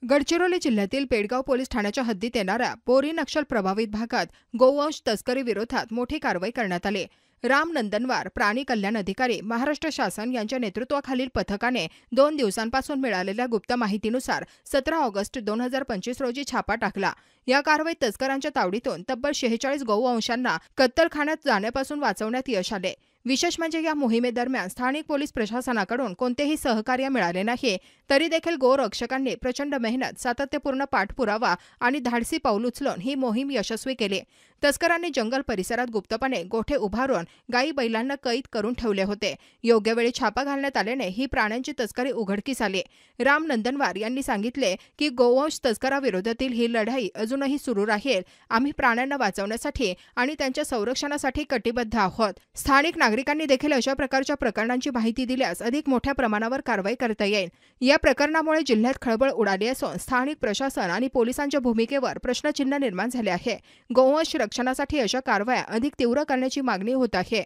गडचिरोली जिल्ह्यातील पेडगाव पोलीस ठाण्याच्या हद्दीत येणाऱ्या बोरी नक्षल प्रभावित भागात गोवंश तस्करी विरोधात मोठी कारवाई करण्यात आली। राम नंदनवार प्राणी कल्याण अधिकारी महाराष्ट्र शासन यांच्या नेतृत्वाखालील पथकाने 2 दिवसांपासून मिळालेल्या गुप्त माहितीनुसार 17 ऑगस्ट 2025 रोजी छापा टाकला। या कारवाईत तस्करांच्या तावडीतून तब्बल 46 गोवंशांना कत्तलखान्यात जाण्यापासून वाचवण्यात यश आले। विशेष म्हणजे या मोहिमेदरम्यान स्थानिक पोलीस प्रशासनाकडून कोणतेही सहकार्य मिळाले नाही, तरी देखील गोरक्षकांनी प्रचंड मेहनत, सातत्यपूर्ण पाठपुरावा आणि धाडसी पाऊल उचलून ही मोहीम यशस्वी केली। तस्करांनी जंगल परिसरात गुप्तपणे गोठे उभारून गायी बैलांना कैद करून ठेवले होते। योग्य वेळी छापा घालण्यात आल्याने ही प्राण्यांची तस्करी उघडकीस आली। राम नंदनवार यांनी सांगितले की गोवंश तस्कराविरोधातील ही लढाई अजूनही सुरू राहील। आम्ही प्राण्यांना वाचवण्यासाठी आणि त्यांच्या संरक्षणासाठी कटिबद्ध आहोत। स्थानिक नागरिकांनी देखील अशा प्रकारच्या प्रकरणांची माहिती दिल्यास अधिक मोठ्या प्रमाणावर कारवाई करता येईल। या प्रकरणामुळे जिल्ह्यात खळबळ उडाली असून स्थानिक प्रशासन आणि पोलिसांच्या भूमिकेवर प्रश्नचिन्ह निर्माण झाले आहे। गोवंश रक्षणासाठी अशा कारवाया अधिक तीव्र करण्याची मागणी होत आहे।